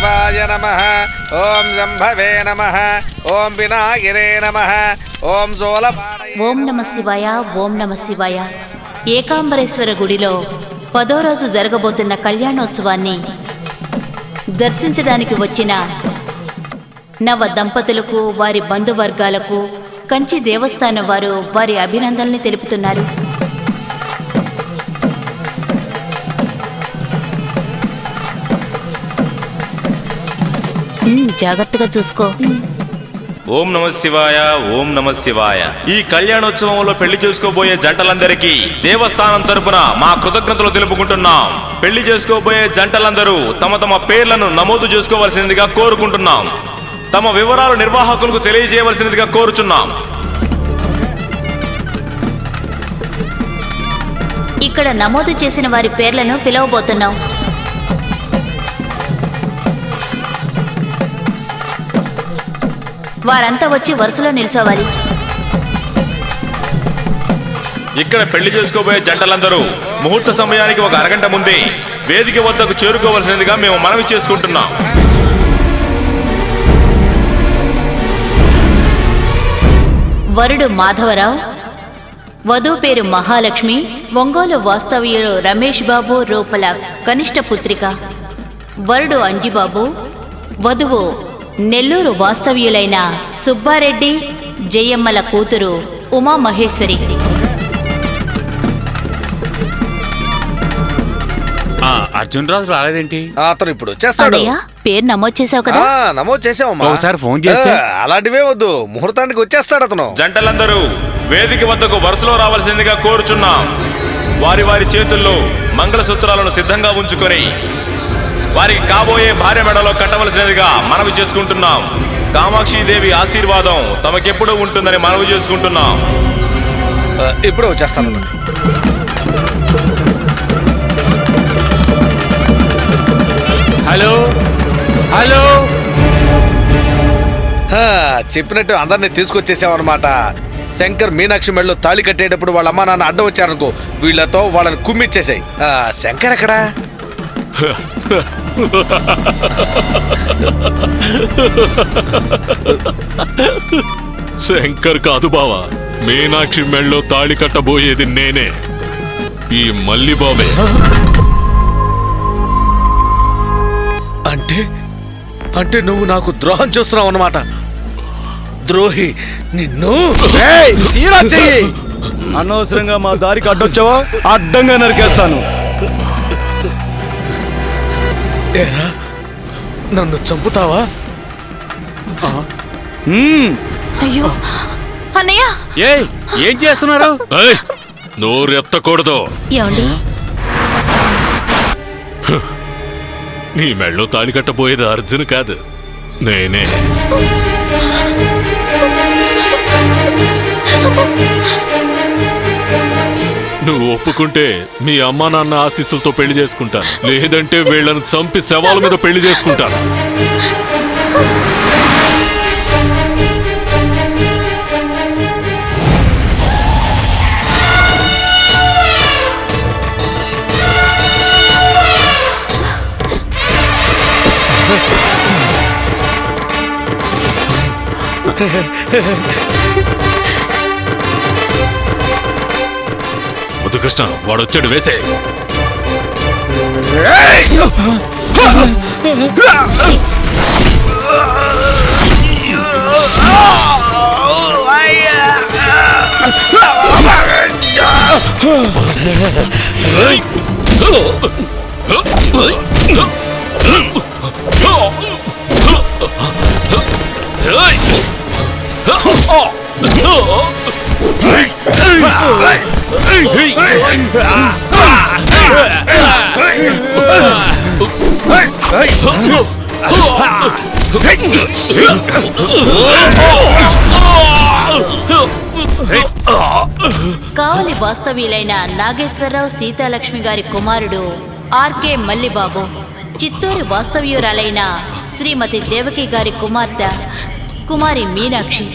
శివాయ నమః. ఓం శంభవే నమః. ఓం వినాయకే నమః. ఓం జోలపాడయే. ఓం నమ శివాయ. ఓం నమ శివాయ. ఏకాంబరేశ్వర గుడిలో 10వ రోజు జరగబోతున్న కళ్యాణోత్సవాన్ని దర్శించడానికి వచ్చిన నవ దంపతులకు, వారి బంధువర్గాలకు కంచి దేవస్థానం వారు వారి అభినందనల్ని తెలుపుతున్నారు. జాగ్రత్తగా చూసుకో. ఓం నమ శివాయ. ఓం నమ శివాయ. ఈ కళ్యాణోత్సవంలో పెళ్లి చేసుకోబోయే జంటలందరికీ దేవస్థానం తరపున మా కృతజ్ఞతలు తెలుపుకుంటున్నాం. పెళ్లి చేసుకోబోయే జంటలందరూ తమ తమ పేర్లను నమోదు చేసుకోవలసిందిగా కోరుకుంటున్నాం. తమ వివరాలు నిర్వాహకులకు తెలియజేయవలసినదిగా కోరుచున్నాం. ఇక్కడ నమోదు చేసిన వారి పేర్లను పిలవబోతున్నాం. వారంతా వచ్చి వరుసలో నిల్చోవాలి. ఇక్కడ పెళ్లి చేసుకోబోయే జంటలందరూ ముహూర్త సమయానికి ఒక అరగంట ముందే వేదిక వద్దకు చేరుకోవలసినదిగా మేము మనవి చేసుకుంటున్నాం. వరుడు మాధవరావు, వధువు పేరు మహాలక్ష్మి, ఒంగోలు వాస్తవ్యులు రమేష్ బాబు రూపల కనిష్ట పుత్రిక. వరుడు అంజిబాబు, వధువు నెల్లూరు వాస్తవ్యులైన సుబ్బారెడ్డి జయమ్మల కూతురు ఉమామహేశ్వరి. అర్జున్ రాజు రాలేదేంటి? అతను ఇప్పుడు వచ్చేస్తాడు. పేరు నమోదు చేసావు కదా? నమోదు చేసావమ్మా. ఒకసారి ఫోన్ చేస్తే అలాంటివే వద్దు, ముహూర్తానికి వచ్చేస్తాడు అతను. జంటలందరూ వేదిక వద్దకు వరుసలో రావాల్సిందిగా కోరుచున్నాం. వారి వారి చేతుల్లో మంగళసూత్రాలను సిద్ధంగా ఉంచుకొని వారికి కాబోయే భార్య మెడలో కట్టవలసినదిగా మనవి చేసుకుంటున్నాం. కామాక్షిదేవి ఆశీర్వాదం తమకెప్పుడూ ఉంటుందని మనవి చేసుకుంటున్నాం. ఇప్పుడు వచ్చేస్తాను. Hello hello. చెప్పినట్టు అందరినీ తీసుకొచ్చేసామన్నమాట. శంకర్ మీనాక్షి మెడలో తాళి కట్టేటప్పుడు వాళ్ళ అమ్మా నాన్న అడ్డం వచ్చారనుకో, వీళ్ళతో వాళ్ళని కుమ్మిచ్చేసాయి. శంకర్ ఎక్కడా? శంకర్ కాదు బావా, మీనాక్షి మెళ్ళలో తాళి కట్టబోయేది నేనే, ఈ మల్లిబాబే. అంటే నువ్వు నాకు ద్రోహం చేస్తున్నావు అన్నమాట. ద్రోహి నిన్ను. అనవసరంగా మా దారికి అడ్డొచ్చావా అడ్డంగా నరికేస్తాను. ఏరా, నన్ను చంపుతావా? అయ్యో అన్నయ్య, ఏం చేస్తున్నారు? నోరెత్తకూడదు. ఏమండి? నీ మెళ్ళో తాళి కట్టబోయేది అర్జున్ కాదు, నేనే. నువ్వు ఒప్పుకుంటే మీ అమ్మా నాన్న ఆశీస్సులతో పెళ్లి చేసుకుంటాను, లేదంటే వీళ్ళను చంపి శవాల మీద పెళ్లి చేసుకుంటాను. కృష్ణ, వాడు వచ్చాడు, వేసే. కావలి వాస్తవ్యులైన నాగేశ్వరరావు సీతాలక్ష్మి గారి కుమారుడు ఆర్కే మల్లిబాబు, చిత్తూరు వాస్తవ్యురాలైన శ్రీమతి దేవకి గారి కుమార్తె కుమారి మీనాక్షి.